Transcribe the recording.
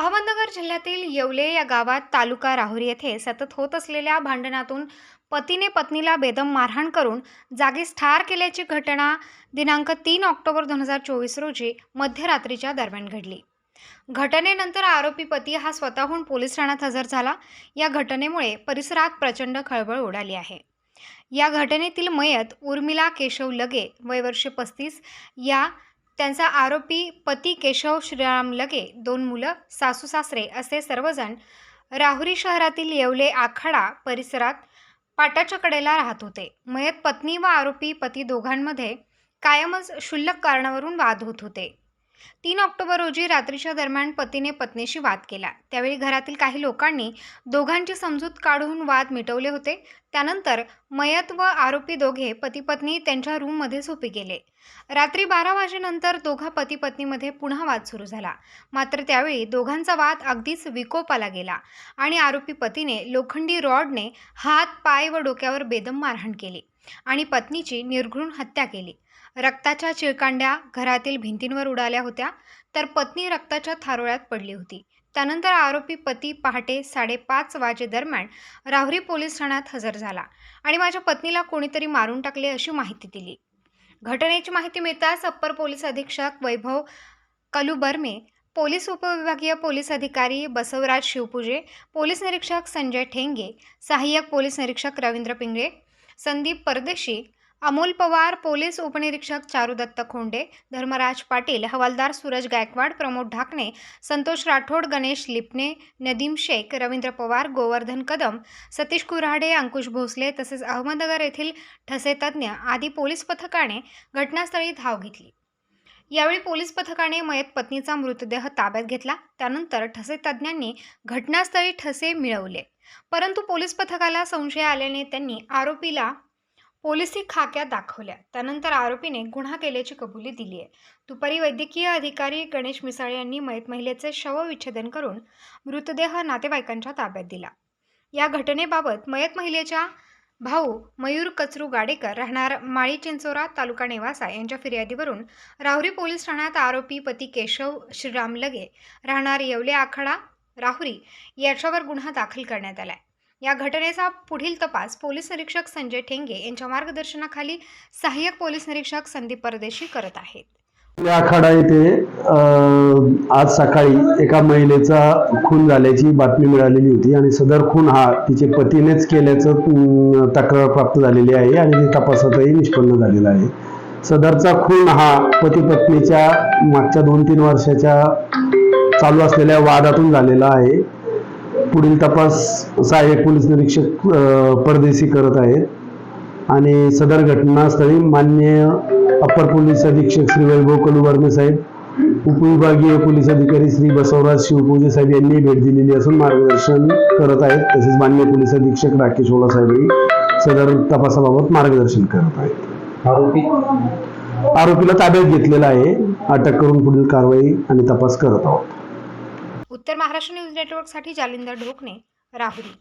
अहमदनगर जिल्ह्यातील येवले या गावात तालुका राहुरी येथे सतत होत असलेल्या भांडणातून पतीने पत्नीला बेदम मारहाण करून जागीच ठार केल्याची घटना दिनांक 3 ऑक्टोबर 2024 रोजी मध्यरात्रीच्या दरम्यान घडली। घटनेनंतर आरोपी पती हा स्वतःहून पोलीस ठाण्यात हजर झाला। या घटनेमुळे परिसरात प्रचंड खळबळ उडाली आहे। या घटनेतील मयत उर्मिला केशव लगे वय वर्ष 35 या त्यांचा आरोपी पती केशव श्रीराम लगे, 2 मुलं, सासू सासरे असे सर्वजण राहुरी शहरातील येवले आखाडा परिसरात पाटाच्या कडेला राहत होते। मयत पत्नी व आरोपी पती दोघांमध्ये कायमच क्षुल्लक कारणावरून वाद होत होते। 3 ऑक्टोबर रोजी रात्रीच्या दरम्यान पतीने पत्नीशी वाद केला। त्यावेळी घरातील काही लोकांनी दोघांची समजूत काढून वाद मिटवले होते। त्यानंतर मयत व आरोपी दोघे पती पत्नी त्यांच्या रूममध्ये झोपी गेले। रात्री 12 वाजेनंतर दोघा पती पत्नीमध्ये पुन्हा वाद सुरू झाला। मात्र त्यावेळी दोघांचा वाद अगदीच विकोपाला गेला आणि आरोपी पतीने लोखंडी रॉडने हात, पाय व डोक्यावर बेदम मारहाण केली आणि पत्नीची निर्घृण हत्या केली। रक्ताच्या चिळकांड्या घरातील भिंतींवर उडाल्या होत्या, तर पत्नी रक्ताच्या थारोळ्यात पडली होती। त्यानंतर आरोपी पती पहाटे 5:30 वाजेदरम्यान राहुरी पोलीस ठाण्यात हजर झाला आणि माझ्या पत्नीला कोणीतरी मारून टाकले अशी माहिती दिली। घटनेची माहिती मिळताच अप्पर पोलीस अधीक्षक वैभव कलुबर्मे, पोलीस उपविभागीय पोलीस अधिकारी बसवराज शिवपूजे, पोलीस निरीक्षक संजय ठेंगे, सहाय्यक पोलीस निरीक्षक रवींद्र पिंगळे, संदीप परदेशी, अमोल पवार, पोलीस उपनिरीक्षक चारुदत्त खोंडे, धर्मराज पाटील, हवालदार सूरज गायकवाड, प्रमोद ढाकणे, संतोष राठोड, गणेश लिपणे, नदीम शेख, रवींद्र पवार, गोवर्धन कदम, सतीश कुऱ्हाडे, अंकुश भोसले तसेच अहमदनगर येथील ठसे तज्ञ आदी पोलीस पथकाने घटनास्थळी धाव घेतली। यावेळी पोलीस पथकाने मयत पत्नीचा मृतदेह ताब्यात घेतला। त्यानंतर ठसे तज्ञांनी घटनास्थळी ठसे मिळवले, परंतु पोलीस पथकाला संशय आल्याने त्यांनी आरोपीला पोलिसी खाक्यात दाखवल्या। त्यानंतर आरोपीने गुन्हा केल्याची कबुली दिली आहे। दुपारी वैद्यकीय अधिकारी गणेश मिसाळे यांनी मयत महिलेचे शवविच्छेदन करून मृतदेह नातेवाईकांच्या ताब्यात दिला। या घटनेबाबत मयत महिलेच्या भाऊ मयूर कचरू गाडेकर राहणार माळी चिंचोरा तालुका नेवासा यांच्या फिर्यादीवरून राहुरी पोलीस ठाण्यात आरोपी पती केशव श्रीराम लगे राहणार येवले आखाडा राहुरी याच्यावर गुन्हा दाखल करण्यात आला। या घटनेचा पुढील तपास पोलीस निरीक्षक संजय ठेंगे यांच्या मार्गदर्शनाखाली सहाय्यक पोलीस निरीक्षक संदीप परदेशी करत आहेत। आखाडा येथे आज सकाळी एका महिलेचा खून झाल्याची बातमी मिळालेली होती आणि सदर खून हा तिचे पतीनेच केल्याचं तक्रार प्राप्त झालेली आहे आणि ती तपासातही निष्पन्न झालेला आहे। सदरचा खून हा पती पत्नीच्या मागच्या 2-3 वर्षाच्या चालू असलेल्या वादातून झालेला आहे। पुढील तपास सहाय्यक पोलीस निरीक्षक परदेशी करत आहेत आणि सदर घटनास्थळी माननीय अप्पर पोलीस अधीक्षक श्री वैभव कलुबर्मे साहेब, उपविभागीय पोलीस अधिकारी श्री बसवराज शिवपूजे साहेब यांनी भेट दिलेली असून मार्गदर्शन करत आहेत। तसेच माननीय पोलीस अधीक्षक राकेश ओला साहेबही सदर तपासाबाबत मार्गदर्शन करत आहेत। आरोपीला ताब्यात घेतलेला आहे। अटक करून पुढील कारवाई आणि तपास करत आहोत। उत्तर महाराष्ट्र न्यूज नेटवर्कसाठी जालिंदर ढोकणे, राहुरी।